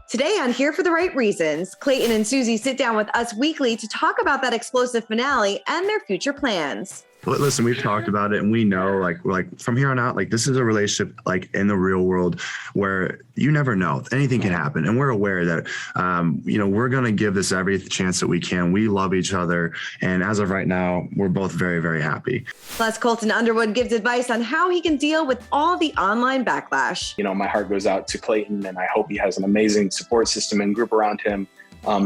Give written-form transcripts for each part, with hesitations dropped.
Today on Here for the Right Reasons, Clayton and Susie sit down with us weekly to talk about that explosive finale and their future plans. Listen, we've talked about it and we know like from here on out, like this is a relationship like in the real world where you never know, anything can happen. And we're aware that, we're going to give this every chance that we can. We love each other. And as of right now, we're both very, very happy. Plus, Colton Underwood gives advice on how he can deal with all the online backlash. My heart goes out to Clayton and I hope he has an amazing support system and group around him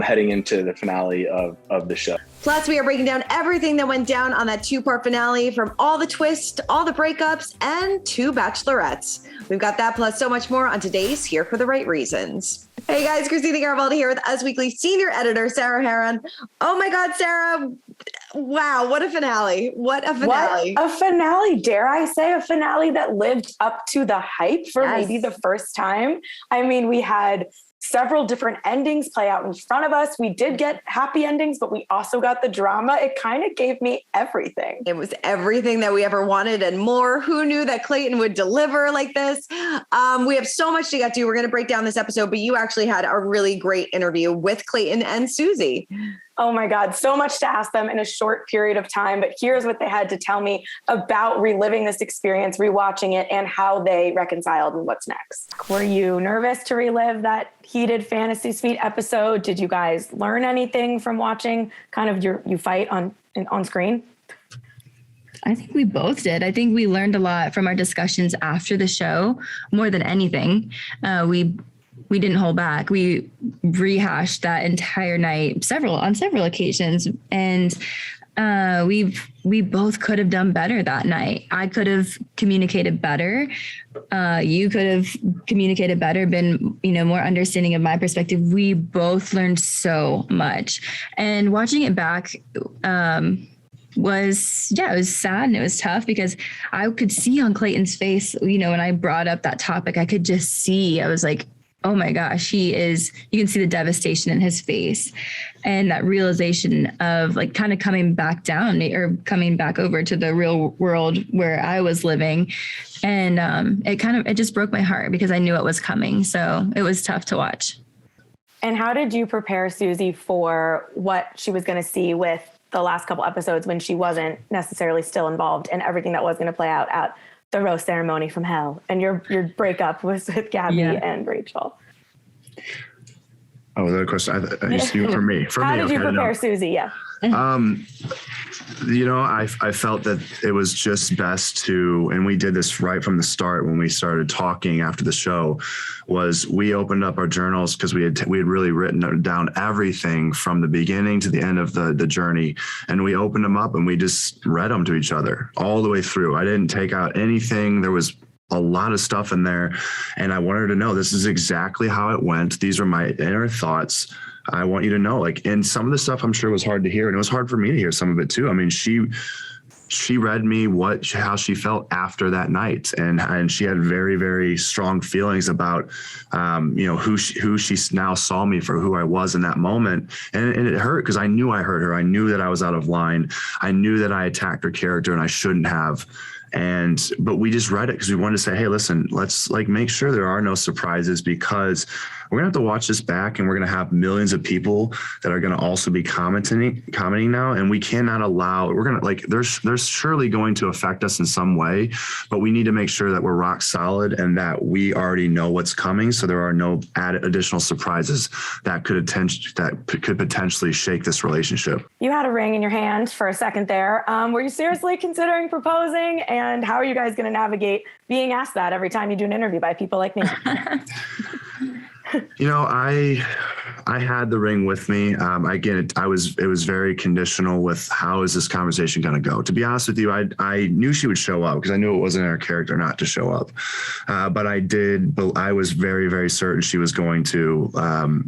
heading into the finale of the show. Plus, we are breaking down everything that went down on that two-part finale, from all the twists, all the breakups, and 2 bachelorettes. We've got that plus so much more on today's Here for the Right Reasons. Hey guys, Christina Garibaldi here with Us Weekly senior editor, Sarah Heron. Oh my God, Sarah. Wow, what a finale. What a finale. What a finale. Dare I say a finale that lived up to the hype for maybe the first time. I mean, we had several different endings play out in front of us. We did get happy endings, but we also got the drama. It kind of gave me everything. It was everything that we ever wanted and more. Who knew that Clayton would deliver like this? We have so much to get to. We're going to break down this episode, but you actually had a really great interview with Clayton and Susie. Oh my God, so much to ask them in a short period of time, but here's what they had to tell me about reliving this experience, rewatching it, and how they reconciled and what's next. Were you nervous to relive that heated fantasy suite episode? Did you guys learn anything from watching kind of you fight on screen? I think we both did. I think we learned a lot from our discussions after the show, more than anything. We didn't hold back. We rehashed that entire night on several occasions. And we both could have done better that night. I could have communicated better. You could have communicated better, been, more understanding of my perspective. We both learned so much. And watching it back, it was sad and it was tough because I could see on Clayton's face, when I brought up that topic, I could just see, I was like, oh my gosh, you can see the devastation in his face and that realization of like kind of coming back down or coming back over to the real world where I was living. And it just broke my heart because I knew it was coming. So it was tough to watch. And how did you prepare Susie for what she was going to see with the last couple episodes when she wasn't necessarily still involved in everything that was going to play out at the rose ceremony from hell, and your breakup was with Gabby and Rachel? Oh, the question I used to do for me. How did you prepare Susie? Yeah. I felt that it was just best to, and we did this right from the start when we started talking after the show, was we opened up our journals because we had really written down everything from the beginning to the end of the journey. And we opened them up and we just read them to each other all the way through. I didn't take out anything. There was a lot of stuff in there. And I wanted her to know this is exactly how it went. These are my inner thoughts. I want you to know, and some of the stuff I'm sure was hard to hear, and it was hard for me to hear some of it too. I mean, she read me how she felt after that night, and she had very, very strong feelings about, who she now saw me for, who I was in that moment, and it hurt because I knew I hurt her. I knew that I was out of line. I knew that I attacked her character, and I shouldn't have. But we just read it because we wanted to say, hey, listen, let's make sure there are no surprises, because we're gonna have to watch this back and we're gonna have millions of people that are gonna also be commenting now. And we cannot allow, there's surely going to affect us in some way, but we need to make sure that we're rock solid and that we already know what's coming. So there are no additional surprises that could potentially shake this relationship. You had a ring in your hand for a second there. Were you seriously considering proposing? And how are you guys going to navigate being asked that every time you do an interview by people like me? I had the ring with me. It was very conditional with how is this conversation going to go. To be honest with you, I knew she would show up because I knew it wasn't in her character not to show up. But I was very, very certain she was going to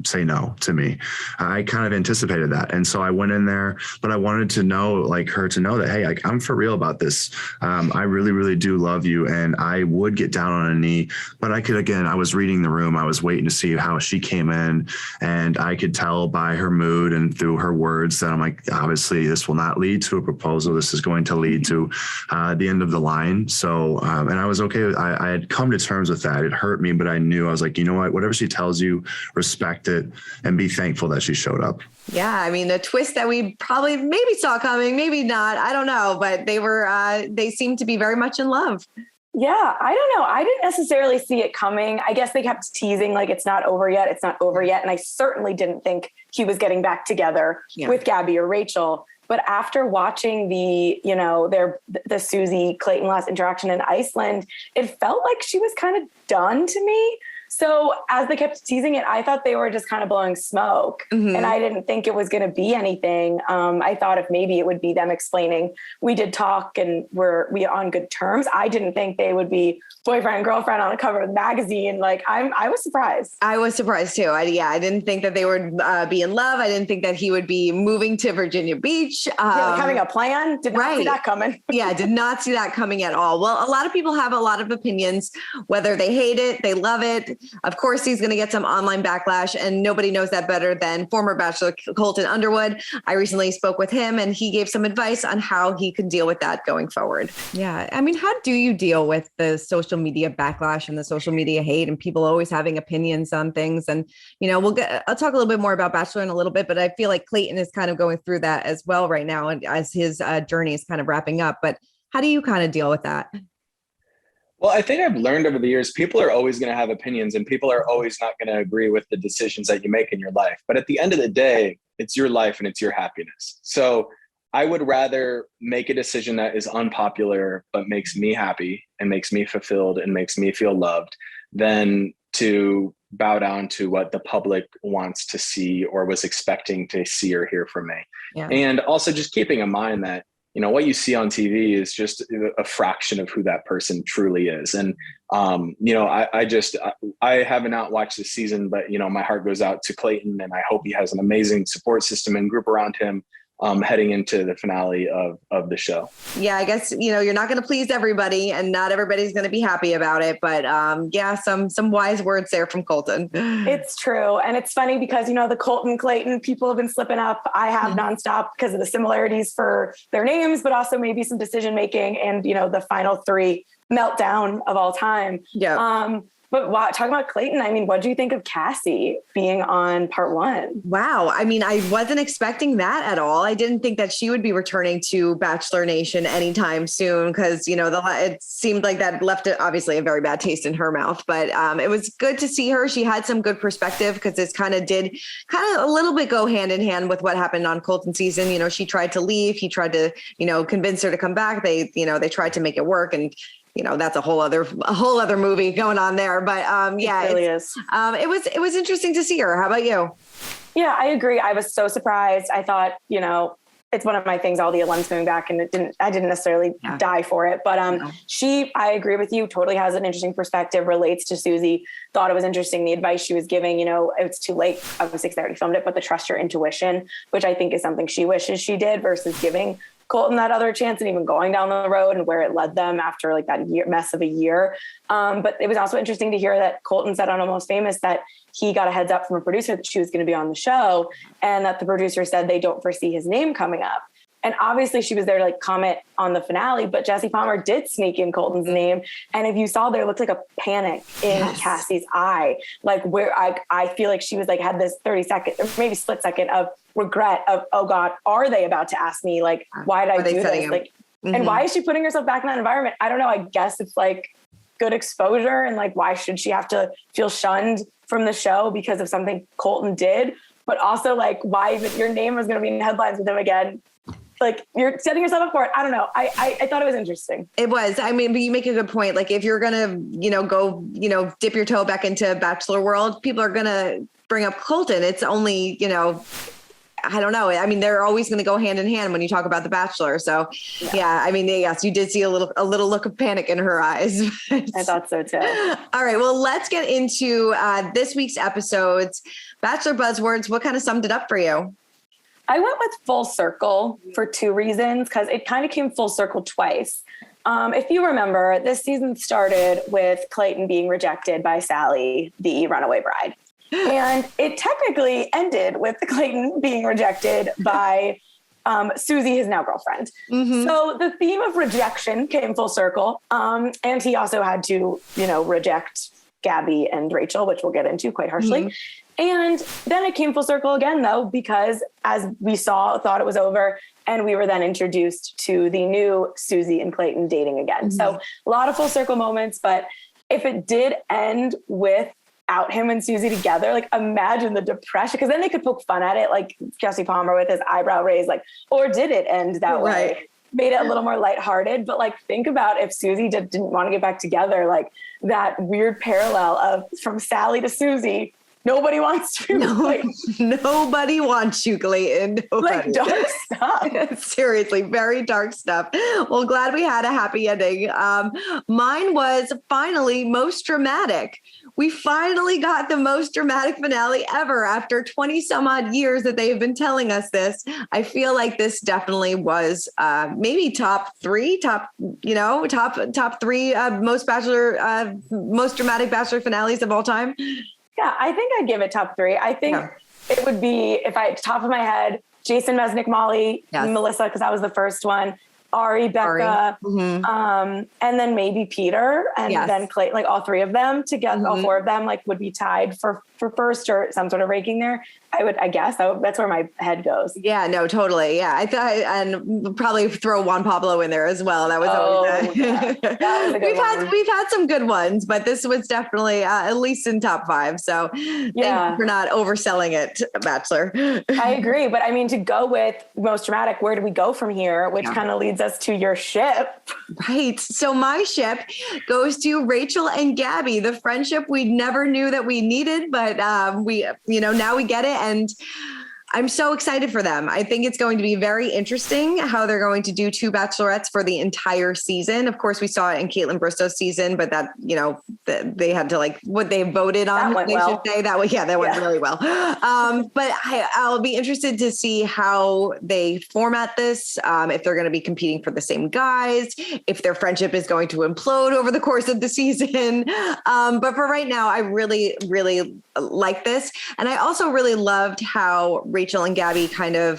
say no to me. I kind of anticipated that. And so I went in there, but I wanted to know, her to know that, hey, I'm for real about this. I really, really do love you. And I would get down on a knee, but I was reading the room. I was waiting to see how she came in. And And I could tell by her mood and through her words that I'm like, obviously this will not lead to a proposal. This is going to lead to the end of the line. So, and I was okay. I had come to terms with that. It hurt me, but I knew, I was like, you know what, whatever she tells you, respect it and be thankful that she showed up. Yeah, I mean, the twist that we probably maybe saw coming, maybe not, I don't know, but they seemed to be very much in love. Yeah, I don't know. I didn't necessarily see it coming. I guess they kept teasing like it's not over yet. It's not over yet. And I certainly didn't think he was getting back together with Gabby or Rachel. But after watching the Susie Clayton last interaction in Iceland, it felt like she was kind of done to me. So as they kept teasing it, I thought they were just kind of blowing smoke, and I didn't think it was going to be anything. I thought if maybe it would be them explaining we did talk and we on good terms. I didn't think they would be boyfriend and girlfriend on the cover of the magazine. Like I was surprised. I was surprised too. I didn't think that they would be in love. I didn't think that he would be moving to Virginia Beach. Like having a plan. Did not see that coming. Yeah, did not see that coming at all. Well, a lot of people have a lot of opinions, whether they hate it, they love it. Of course, he's going to get some online backlash, and nobody knows that better than former Bachelor Colton Underwood. I recently spoke with him, and he gave some advice on how he could deal with that going forward. Yeah. I mean, how do you deal with the social media backlash and the social media hate and people always having opinions on things? And, I'll talk a little bit more about Bachelor in a little bit, but I feel like Clayton is kind of going through that as well right now, and as his journey is kind of wrapping up. But how do you kind of deal with that? Well, I think I've learned over the years, people are always going to have opinions and people are always not going to agree with the decisions that you make in your life. But at the end of the day, it's your life and it's your happiness. So I would rather make a decision that is unpopular, but makes me happy and makes me fulfilled and makes me feel loved than to bow down to what the public wants to see or was expecting to see or hear from me. Yeah. And also just keeping in mind that what you see on TV is just a fraction of who that person truly is. And, I haven't not watched this season, but, my heart goes out to Clayton, and I hope he has an amazing support system and group around him heading into the finale of the show. Yeah, I guess, you're not going to please everybody and not everybody's going to be happy about it. But some wise words there from Colton. It's true. And it's funny because, the Colton, Clayton, people have been slipping up. I have nonstop because of the similarities for their names, but also maybe some decision making and, the final three meltdown of all time. Yeah. But talking about Clayton, I mean, what do you think of Cassie being on part one? Wow. I mean, I wasn't expecting that at all. I didn't think that she would be returning to Bachelor Nation anytime soon because, it seemed like that left obviously a very bad taste in her mouth. But it was good to see her. She had some good perspective because this kind of a little bit go hand in hand with what happened on Colton's season. She tried to leave. He tried to, convince her to come back. They tried to make it work, and that's a whole other movie going on there. But it really is. It was interesting to see her. How about you? Yeah, I agree. I was so surprised. I thought, it's one of my things, all the alums coming back, and I didn't necessarily die for it. But I agree with you, totally has an interesting perspective, relates to Susie. Thought it was interesting, the advice she was giving. It's too late. Obviously, they already filmed it, but the trust your intuition, which I think is something she wishes she did versus giving Colton that other chance and even going down the road and where it led them after like that mess of a year. But it was also interesting to hear that Colton said on Almost Famous that he got a heads up from a producer that she was going to be on the show, and that the producer said they don't foresee his name coming up. And obviously she was there to comment on the finale, but Jesse Palmer did sneak in Colton's name. And if you saw, there looked like a panic in Cassie's eye, like where I feel like she was like, had this 30-second or maybe split second of regret of, oh God, are they about to ask me? Like, why did I do this? Like, and why is she putting herself back in that environment? I don't know. I guess it's like good exposure. And like, why should she have to feel shunned from the show because of something Colton did? But also like, why your name was going to be in headlines with him again? Like you're setting yourself up for it. I don't know. I thought it was interesting. It was. I mean, but you make a good point. Like if you're going to, go, dip your toe back into Bachelor world, people are going to bring up Colton. It's only, I don't know. I mean, they're always going to go hand in hand when you talk about The Bachelor. So yeah, I mean, yes, you did see a little look of panic in her eyes. I thought so too. All right. Well, let's get into this week's episodes. Bachelor buzzwords. What kind of summed it up for you? I went with full circle for two reasons, because it kind of came full circle twice. If you remember, this season started with Clayton being rejected by Sally, the runaway bride. And it technically ended with Clayton being rejected by Susie, his now girlfriend. So the theme of rejection came full circle. And he also had to, reject Gabby and Rachel, which we'll get into quite harshly. And then it came full circle again, though, because as we thought it was over, and we were then introduced to the new Susie and Clayton dating again. So a lot of full circle moments, but if it did end without him and Susie together, like imagine the depression, because then they could poke fun at it, like Jesse Palmer with his eyebrow raised, like, or did it end that way? Made it a little more lighthearted, but like think about if Susie didn't want to get back together, like that weird parallel of from Sally to Susie. Nobody wants to. Nobody wants you, Clayton. Nobody. Like dark stuff. Seriously, very dark stuff. Well, glad we had a happy ending. Mine was finally most dramatic. We finally got the most dramatic finale ever after 20 some odd years that they have been telling us this. I feel like this definitely was maybe top three most dramatic Bachelor finales of all time. Yeah, I think I'd give it top three. I think it would be, if I, top of my head, Jason, Mesnick, Molly, Melissa, because that was the first one, Ari, Becca, and then maybe Peter, and then Clayton, like all three of them together, all four of them like would be tied for first or some sort of ranking there. I guess that's where my head goes. Yeah, no, totally. Yeah. I thought, and probably throw Juan Pablo in there as well. That was always that was a good one. We've had some good ones, but this was definitely at least in top 5. So thank you for not overselling it, Bachelor. I agree. But I mean, to go with most dramatic, where do we go from here? Which kind of leads us to your ship. Right. So my ship goes to Rachel and Gabby, the friendship we never knew that we needed, but we, now we get it. And I'm so excited for them. I think it's going to be very interesting how they're going to do 2 bachelorettes for the entire season. Of course, we saw it in Caitlin Bristow's season, but that, they had to what they voted on. That went really well. But I'll be interested to see how they format this. If they're going to be competing for the same guys, if their friendship is going to implode over the course of the season. But for right now, I really, really like this. And I also really loved how Rachel and Gabby kind of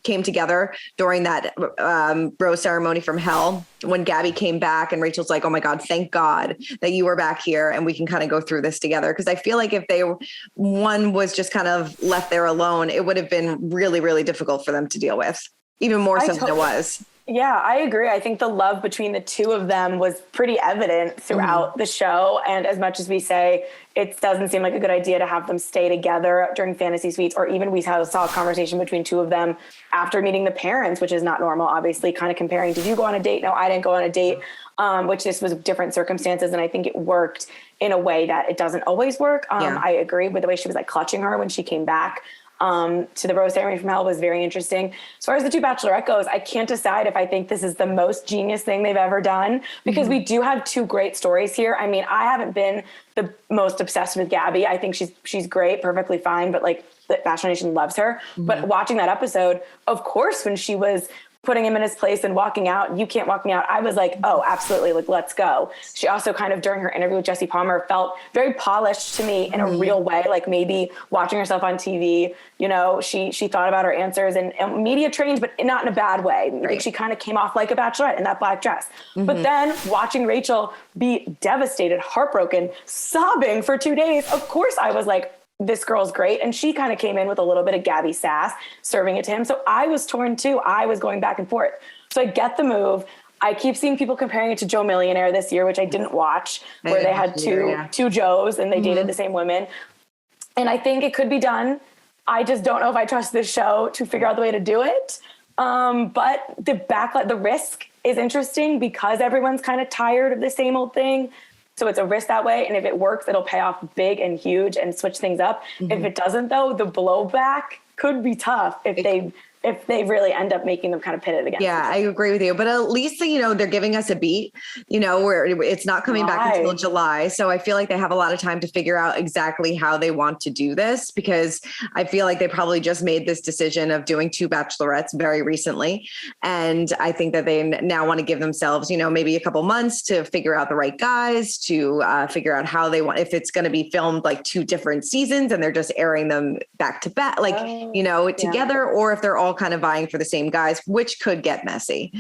came together during that rose ceremony from hell when Gabby came back and Rachel's like, oh my God, thank God that you were back here and we can kind of go through this together. Because I feel like if one was just kind of left there alone, it would have been really, really difficult for them to deal with, even more so than it was. Yeah, I agree. I think the love between the two of them was pretty evident throughout the show. And as much as we say it doesn't seem like a good idea to have them stay together during fantasy suites, or even we saw a conversation between two of them after meeting the parents, which is not normal, obviously, kind of comparing, did you go on a date? No, I didn't go on a date, which this was different circumstances. And I think it worked in a way that it doesn't always work. I agree with the way she was like clutching her when she came back. To the rose ceremony from hell was very interesting. As far as the 2 Bachelorette goes, I can't decide if I think this is the most genius thing they've ever done, because we do have 2 great stories here. I mean, I haven't been the most obsessed with Gabby. I think she's great, perfectly fine, but like the Bachelor Nation loves her. But watching that episode, of course, when she was putting him in his place and walking out, you can't walk me out, I was like, oh, absolutely, like, let's go. She also kind of, during her interview with Jesse Palmer, felt very polished to me in a real way, like maybe watching herself on TV, she thought about her answers and media trained, but not in a bad way. Right. She kind of came off like a bachelorette in that black dress. But then watching Rachel be devastated, heartbroken, sobbing for 2 days, of course I was like, this girl's great. And she kind of came in with a little bit of Gabby sass, serving it to him. So I was torn too. I was going back and forth. So I get the move. I keep seeing people comparing it to Joe Millionaire this year, which I didn't watch, where they had two Joes and they dated the same women. And I think it could be done. I just don't know if I trust this show to figure out the way to do it. But the risk is interesting because everyone's kind of tired of the same old thing. So it's a risk that way. And if it works, it'll pay off big and huge and switch things up. If it doesn't, though, the blowback could be tough if they if they really end up making them kind of pitted against. Yeah, I agree with you. But at least, they're giving us a beat, where it's not coming back until July. So I feel like they have a lot of time to figure out exactly how they want to do this, because I feel like they probably just made this decision of doing 2 bachelorettes very recently. And I think that they now want to give themselves, maybe a couple months to figure out the right guys, to figure out how they want, if it's going to be filmed like 2 different seasons and they're just airing them back to back, together, or if they're all kind of vying for the same guys, which could get messy.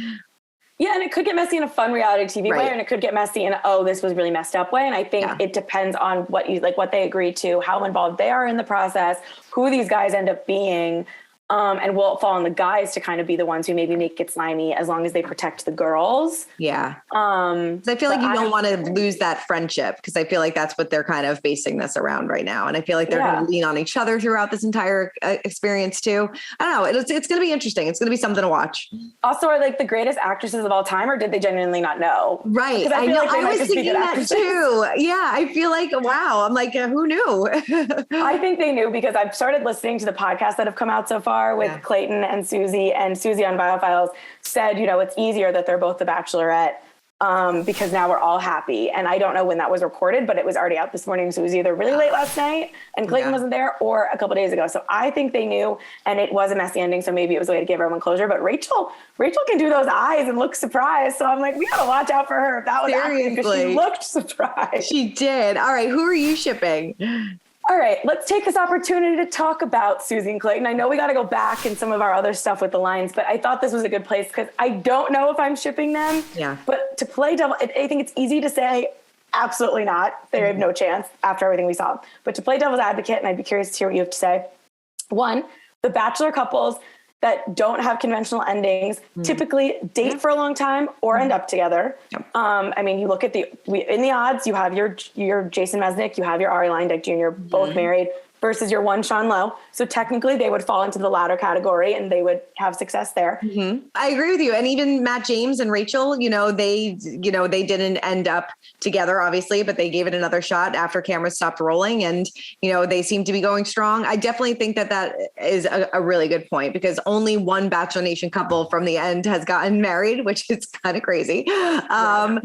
Yeah, and it could get messy in a fun reality TV way, and it could get messy in this was really messed up way. And I think it depends on what they agree to, how involved they are in the process, who these guys end up being. And will it fall on the guys to kind of be the ones who maybe make it slimy as long as they protect the girls? Yeah. I feel like you don't want to lose that friendship, because I feel like that's what they're kind of basing this around right now. And I feel like they're going to lean on each other throughout this entire experience too. I don't know. It's going to be interesting. It's going to be something to watch. Also, are like the greatest actresses of all time, or did they genuinely not know? Right. I know. Like I was thinking that too. Yeah. I feel like, wow. I'm like, who knew? I think they knew, because I've started listening to the podcasts that have come out so far with Clayton and Susie on Biofiles said, it's easier that they're both the Bachelorette because now we're all happy. And I don't know when that was recorded, but it was already out this morning. So it was either really late last night and Clayton wasn't there, or a couple days ago. So I think they knew, and it was a messy ending. So maybe it was a way to give everyone closure, but Rachel can do those eyes and look surprised. So I'm like, we got to watch out for her if that was acting, because she looked surprised. She did. All right. Who are you shipping? All right, let's take this opportunity to talk about Susie and Clayton. I know we got to go back in some of our other stuff with the lines, but I thought this was a good place because I don't know if I'm shipping them. Yeah. But to play devil, I think it's easy to say absolutely not. They have no chance after everything we saw. But to play devil's advocate, and I'd be curious to hear what you have to say. 1, the Bachelor couples that don't have conventional endings typically date for a long time or end up together. I mean, you look at in the odds, you have your Jason Mesnick, you have your Ari Leindeck Jr., both married, versus your one Sean Lowe. So technically they would fall into the latter category and they would have success there. I agree with you. And even Matt James and Rachel, they didn't end up together, obviously, but they gave it another shot after cameras stopped rolling, and, they seem to be going strong. I definitely think that is a really good point, because only one Bachelor Nation couple from the end has gotten married, which is kind of crazy. But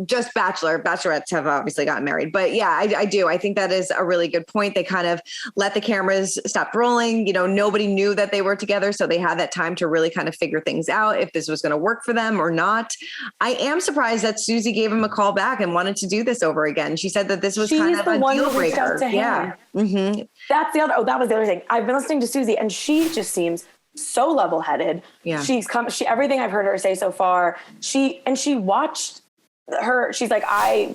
just Bachelorettes have obviously gotten married, but yeah, I do. I think that is a really good point. They kind of let the cameras stop rolling. Nobody knew that they were together. So they had that time to really kind of figure things out, if this was going to work for them or not. I am surprised that Susie gave him a call back and wanted to do this over again. She said that this was kind of a deal breaker. Yeah. That's that was the other thing. I've been listening to Susie and she just seems so level-headed. Yeah. Everything I've heard her say so far, she watched her, she's like,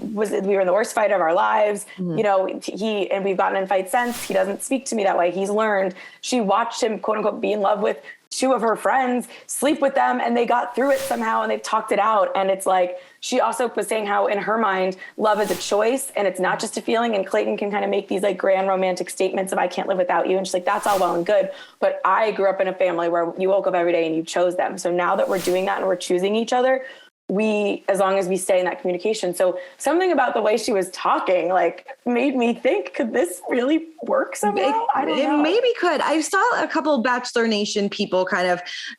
we were in the worst fight of our lives. And we've gotten in fights since. He doesn't speak to me that way. He's learned. She watched him, quote unquote, be in love with 2 of her friends, sleep with them, and they got through it somehow and they've talked it out. And it's like, she also was saying how in her mind, love is a choice and it's not just a feeling. And Clayton can kind of make these like grand romantic statements of I can't live without you. And she's like, that's all well and good. But I grew up in a family where you woke up every day and you chose them. So now that we're doing that and we're choosing each other, as long as we stay in that communication. So something about the way she was talking, like, made me think, could this really work somehow? I don't know. It maybe could. I saw a couple of Bachelor Nation people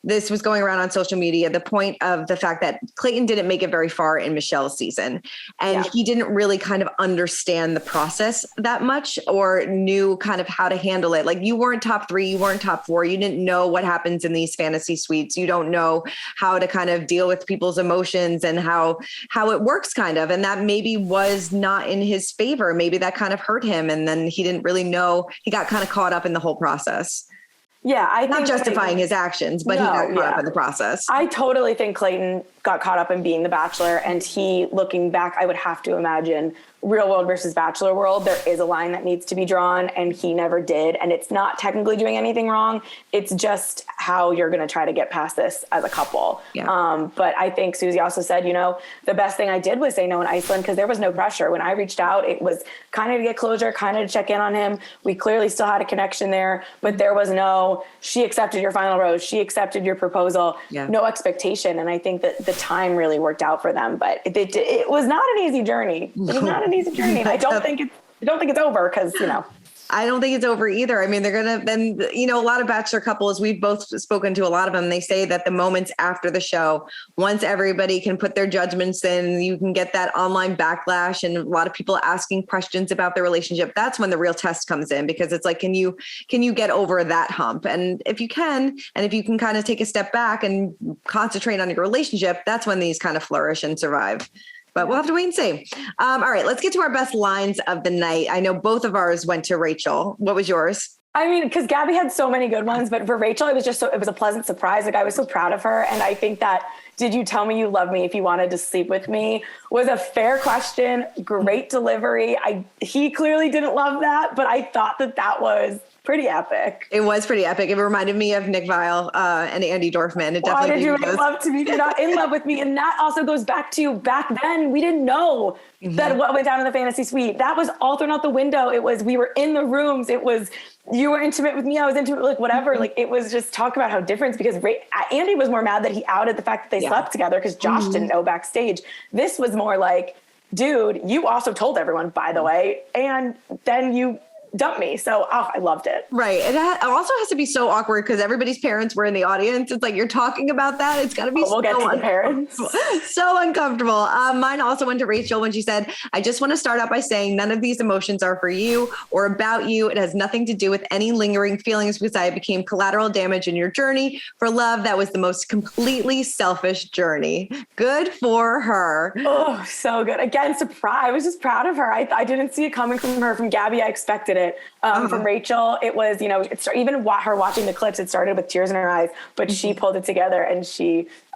this was going around on social media, the point of the fact that Clayton didn't make it very far in Michelle's season. And he didn't really kind of understand the process that much, or knew kind of how to handle it. Like, you weren't top 3, you weren't top 4. You didn't know what happens in these fantasy suites. You don't know how to kind of deal with people's emotions and how it works kind of. And that maybe was not in his favor. Maybe that kind of hurt him. And then he didn't really know, he got kind of caught up in the whole process. Yeah. Not justifying his actions, but he got caught up in the process. I totally think Clayton got caught up in being the Bachelor, and he, looking back, I would have to imagine Real World versus Bachelor World, there is a line that needs to be drawn, and he never did. And it's not technically doing anything wrong. It's just how you're going to try to get past this as a couple. Yeah. But I think Susie also said, the best thing I did was say no in Iceland, because there was no pressure. When I reached out, it was kind of to get closure, kind of to check in on him. We clearly still had a connection there, but there was she accepted your final rose. She accepted your proposal, no expectation. And I think that the time really worked out for them, but it was not an easy journey. It was not an easy journey. And I don't think it's over because, I don't think it's over either. I mean, they're going to then, a lot of Bachelor couples, we've both spoken to a lot of them. They say that the moments after the show, once everybody can put their judgments in, you can get that online backlash and a lot of people asking questions about their relationship. That's when the real test comes in, because it's like, can you get over that hump? And if you can, and if you can kind of take a step back and concentrate on your relationship, that's when these kind of flourish and survive. But we'll have to wait and see. All right, let's get to our best lines of the night. I know both of ours went to Rachel. What was yours? I mean, because Gabby had so many good ones, but for Rachel, it was a pleasant surprise. Like, I was so proud of her. And I think that, did you tell me you love me if you wanted to sleep with me, was a fair question. Great delivery. He clearly didn't love that, but I thought that was pretty epic. It was pretty epic. It reminded me of Nick Viall and Andy Dorfman. It Why definitely did you make love to me? You're not in love with me. And that also goes back to back then. We didn't know that what went down in the fantasy suite. That was all thrown out the window. It was, we were in the rooms. It was, you were intimate with me. I was intimate, like whatever. Like, it was just talk about how different, because Andy was more mad that he outed the fact that they slept together because Josh didn't know backstage. This was more like, dude, you also told everyone, by the way, and then you dumped me. So I loved it. Right. It also has to be so awkward because everybody's parents were in the audience. It's like, you're talking about that. It's got to be we'll get to the parents. So uncomfortable. Mine also went to Rachel when she said, I just want to start out by saying none of these emotions are for you or about you. It has nothing to do with any lingering feelings because I became collateral damage in your journey for love. That was the most completely selfish journey. Good for her. Oh, so good. Again, surprise. I was just proud of her. I didn't see it coming from her. From Gabby, I expected it. From Rachel, it was, even her watching the clips, it started with tears in her eyes, but she pulled it together, and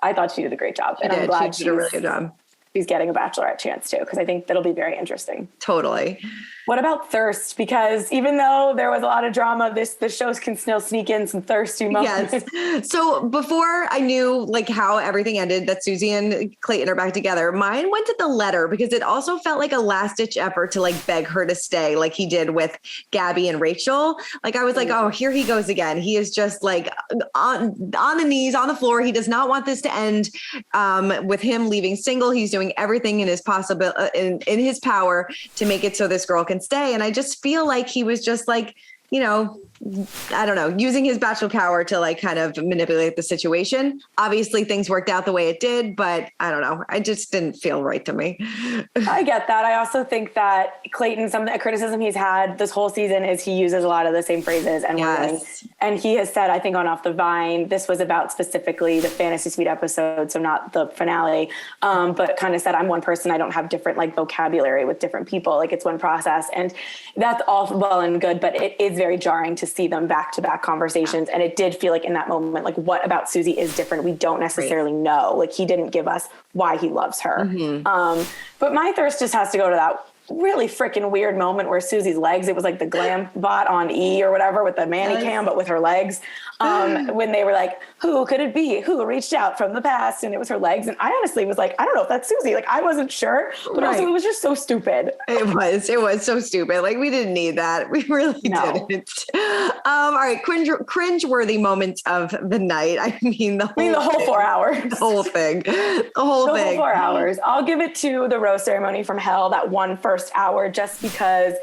I thought she did a great job. And I'm glad she did a really good job. She's getting a Bachelorette chance too, because I think that'll be very interesting. Totally. What about thirst? Because even though there was a lot of drama, the shows can still sneak in some thirsty moments. Yes. So before I knew how everything ended, that Susie and Clayton are back together, mine went to the letter, because it also felt like a last ditch effort to beg her to stay, like he did with Gabby and Rachel. I was like, oh, here he goes again. He is just on the knees, on the floor. He does not want this to end with him leaving single. He's doing everything in his in his power to make it so this girl can stay. And I just feel like he was just I don't know, using his bachelor power to kind of manipulate the situation. Obviously things worked out the way it did, but I don't know. I just didn't feel right to me. I get that. I also think that Clayton, some of the criticism he's had this whole season is he uses a lot of the same phrases and wording. And he has said, I think on Off the Vine, this was about specifically the Fantasy Suite episode, so not the finale, but kind of said, I'm one person. I don't have different vocabulary with different people. It's one process. And that's all well and good, but it is very jarring to see them back-to-back conversations. And it did feel like in that moment, what about Susie is different? We don't necessarily know. He didn't give us why he loves her. But my thirst just has to go to that really freaking weird moment where Susie's legs, it was like the glam bot on E or whatever with the manny cam, but with her legs. When they were like, who could it be? Who reached out from the past? And it was her legs. And I honestly was like, I don't know if that's Susie. I wasn't sure, but also it was just so stupid. It was so stupid. We didn't need that. We really didn't. All right. Cringe-worthy moments of the night. The whole 4 hours. The whole thing. The whole 4 hours. I'll give it to the rose ceremony from hell, that one first hour, just because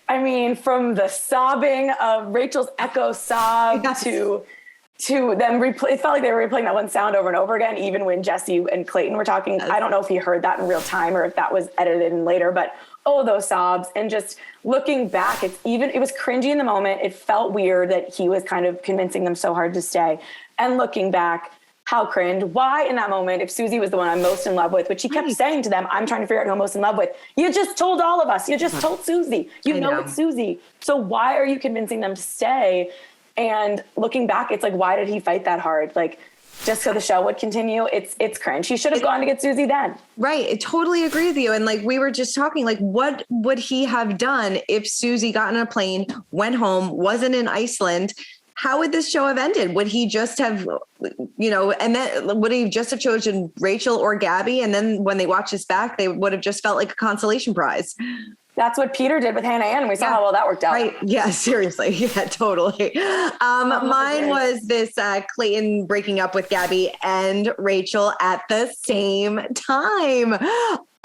from the sobbing of Rachel's echo sob to them it felt like they were replaying that one sound over and over again, even when Jesse and Clayton were talking. I don't know if he heard that in real time or if that was edited in later, but those sobs. And just looking back, it was cringy in the moment. It felt weird that he was kind of convincing them so hard to stay. And looking back, how cringe. Why in that moment, if Susie was the one I'm most in love with, which he kept saying to them, I'm trying to figure out who I'm most in love with. You just told all of us. You just told Susie. You know it's Susie. So why are you convincing them to stay? And looking back, it's why did he fight that hard? Just so the show would continue. It's cringe. He should have gone to get Susie then. Right. I totally agree with you. And we were just talking, what would he have done if Susie got on a plane, went home, wasn't in Iceland? How would this show have ended? Would he just have, and then would he just have chosen Rachel or Gabby? And then when they watch this back, they would have just felt like a consolation prize. That's what Peter did with Hannah Ann, and we saw how well that worked out. Right. Yeah, seriously. Yeah, totally. Mine was this Clayton breaking up with Gabby and Rachel at the same time.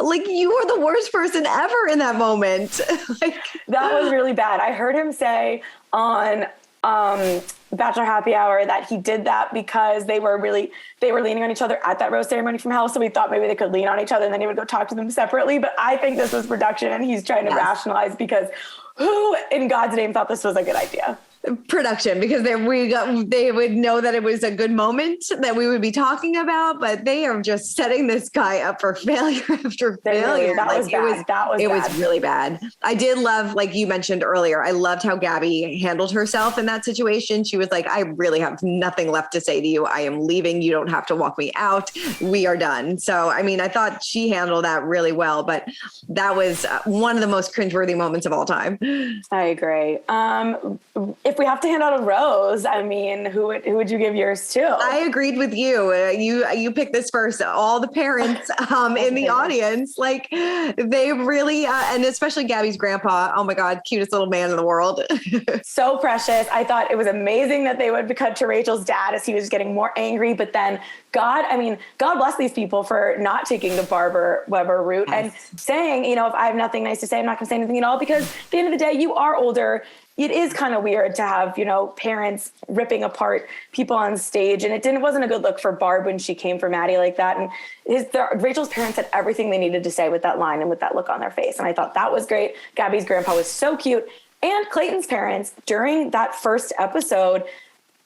like you were the worst person ever in that moment. Like, that was really bad. I heard him say on Bachelor Happy Hour that he did that because they were leaning on each other at that rose ceremony from hell. So we thought maybe they could lean on each other and then he would go talk to them separately. But I think this was production and he's trying to rationalize because who in God's name thought this was a good idea? Production, because they would know that it was a good moment that we would be talking about, but they are just setting this guy up for failure after failure. It was really bad. I did love, like you mentioned earlier, I loved how Gabby handled herself in that situation. She was like, I really have nothing left to say to you. I am leaving. You don't have to walk me out. We are done. So, I mean, I thought she handled that really well, but that was one of the most cringeworthy moments of all time. I agree. If we have to hand out a rose, I mean, who would you give yours to? I agreed with you. You picked this first. All the parents in the audience, like they really, and especially Gabby's grandpa. Oh my God, cutest little man in the world. So precious. I thought it was amazing that they would cut to Rachel's dad as he was getting more angry. But then God bless these people for not taking the Barbara Weber route and saying, if I have nothing nice to say, I'm not going to say anything at all, because at the end of the day, you are older. It is kind of weird to have, parents ripping apart people on stage. And it wasn't a good look for Barb when she came for Maddie like that. And Rachel's parents had everything they needed to say with that line and with that look on their face. And I thought that was great. Gabby's grandpa was so cute. And Clayton's parents during that first episode,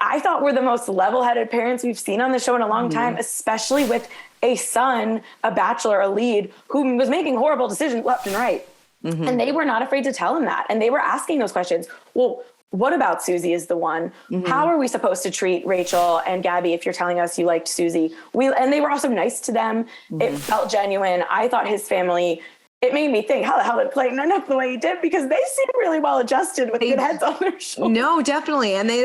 I thought were the most level-headed parents we've seen on the show in a long time, especially with a son, a bachelor, a lead, who was making horrible decisions left and right. Mm-hmm. And they were not afraid to tell him that. And they were asking those questions. Well, what about Susie is the one? Mm-hmm. How are we supposed to treat Rachel and Gabby if you're telling us you liked Susie? And they were also nice to them. Mm-hmm. It felt genuine. I thought his family, it made me think, how the hell did Clayton end up the way he did? Because they seem really well adjusted with good heads on their shoulders. No, definitely. And they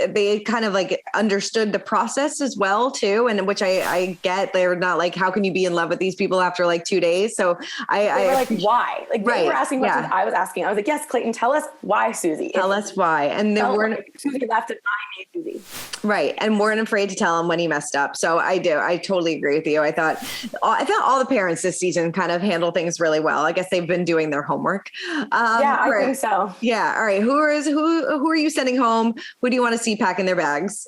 they kind of like understood the process as well too. And which I get, they're not like, how can you be in love with these people after like 2 days? So they were like, why? Like they were asking questions I was asking. I was like, yes, Clayton, tell us why Susie. Tell us why. And they weren't, Susie left and I made Susie. Right. And weren't afraid to tell him when he messed up. So I totally agree with you. I thought all the parents this season kind of handle things really well. I guess they've been doing their homework. I think so. Yeah. All right. Who are you sending home? Who do you want to see packing their bags?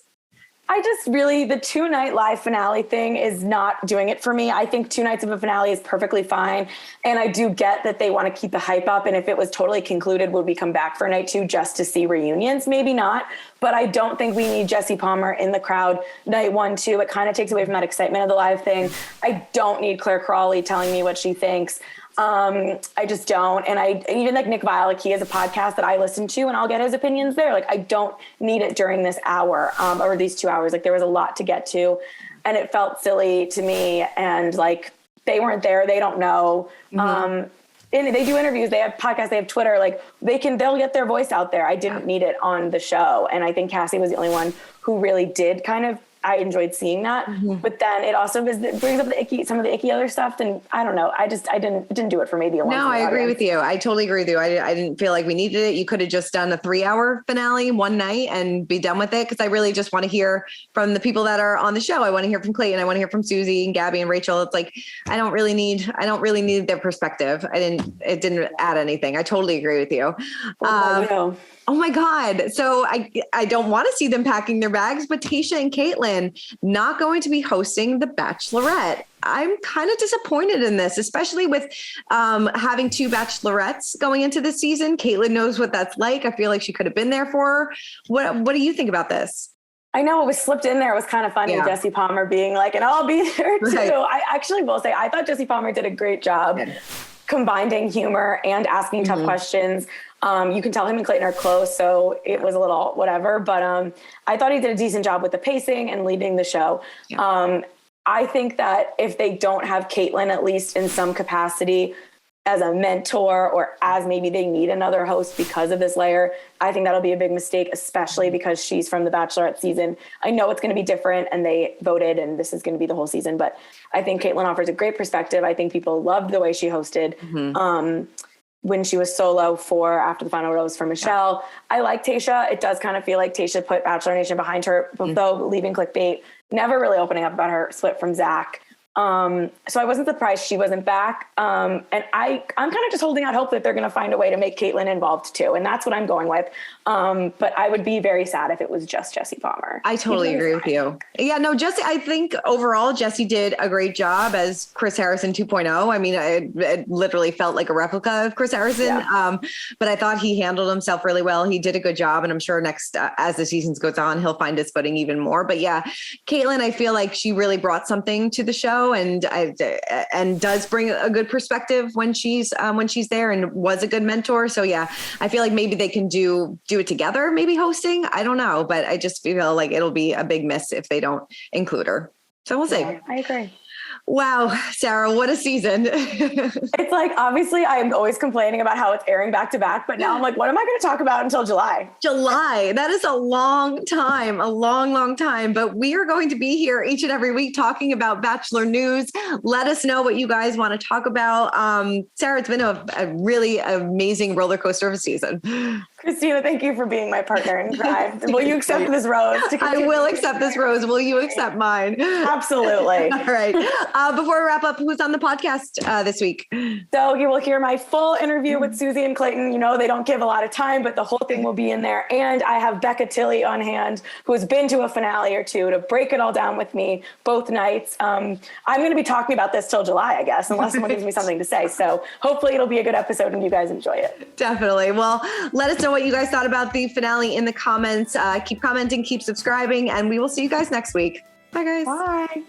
I just really, the 2-night live finale thing is not doing it for me. I think 2 nights of a finale is perfectly fine. And I do get that they want to keep the hype up. And if it was totally concluded, would we come back for night 2 just to see reunions? Maybe not. But I don't think we need Jesse Palmer in the crowd night 1, 2. It kind of takes away from that excitement of the live thing. I don't need Claire Crawley telling me what she thinks. I just don't. And I even like Nick Vial, like he has a podcast that I listen to and I'll get his opinions there. Like I don't need it during this hour, or these 2 hours. Like there was a lot to get to and it felt silly to me. And like, they weren't there. They don't know. And they do interviews, they have podcasts, they have Twitter, like they'll get their voice out there. I didn't need it on the show. And I think Cassie was the only one who really did kind of, I enjoyed seeing that, but then it also brings up some of the icky other stuff. And I don't know. It didn't do it for me. No, I agree with you. I totally agree with you. I didn't feel like we needed it. You could have just done a 3-hour finale one night and be done with it. Cause I really just want to hear from the people that are on the show. I want to hear from Clayton. I want to hear from Susie and Gabby and Rachel. It's like, I don't really need their perspective. It didn't add anything. I totally agree with you. Oh my God. So I don't want to see them packing their bags, but Tayshia and Caitlin not going to be hosting the Bachelorette. I'm kind of disappointed in this, especially with having 2 bachelorettes going into this season. Caitlin knows what that's like. I feel like she could have been there for her. What do you think about this? I know it was slipped in there. It was kind of funny. Yeah. Jesse Palmer being like, and I'll be there too. Right. I actually will say, I thought Jesse Palmer did a great job combining humor and asking tough questions. You can tell him and Clayton are close, so it was a little whatever. But I thought he did a decent job with the pacing and leading the show. Yeah. I think that if they don't have Caitlin, at least in some capacity, as a mentor or as maybe they need another host because of this layer, I think that'll be a big mistake, especially because she's from the Bachelorette season. I know it's going to be different and they voted and this is going to be the whole season, but I think Caitlin offers a great perspective. I think people loved the way she hosted when she was solo after the final rose for Michelle. I like Tayshia. It does kind of feel like Tayshia put Bachelor Nation behind her, though leaving clickbait, never really opening up about her split from Zach. So I wasn't surprised she wasn't back. And I'm kind of just holding out hope that they're going to find a way to make Caitlin involved too. And that's what I'm going with. But I would be very sad if it was just Jessie Palmer. I totally agree with you. Yeah, no, Jessie, I think overall Jessie did a great job as Chris Harrison 2.0. I mean, it literally felt like a replica of Chris Harrison. Yeah. But I thought he handled himself really well. He did a good job. And I'm sure next, as the seasons goes on, he'll find his footing even more. But yeah, Caitlin, I feel like she really brought something to the show and does bring a good perspective when she's there and was a good mentor. So yeah, I feel like maybe they can do it together, maybe hosting. I don't know, but I just feel like it'll be a big miss if they don't include her. So we'll see. Yeah, I agree. Wow, Sarah, what a season. It's like, obviously I am always complaining about how it's airing back to back, but now I'm like, what am I going to talk about until July? July. That is a long time, a long, long time, but we are going to be here each and every week talking about Bachelor news. Let us know what you guys want to talk about. Sarah, it's been a really amazing roller coaster of a season. Christina, thank you for being my partner in crime. Will you accept this rose? I will accept this rose. Will you accept mine? Absolutely. All right. Before we wrap up, who's on the podcast this week? So you will hear my full interview with Susie and Clayton. You know, they don't give a lot of time, but the whole thing will be in there. And I have Becca Tilley on hand, who has been to a finale or two, to break it all down with me both nights. I'm going to be talking about this till July, I guess, unless someone gives me something to say. So hopefully it'll be a good episode and you guys enjoy it. Definitely. Well, let us know what you guys thought about the finale in the comments. Keep commenting, keep subscribing, and we will see you guys next week. Bye, guys. Bye.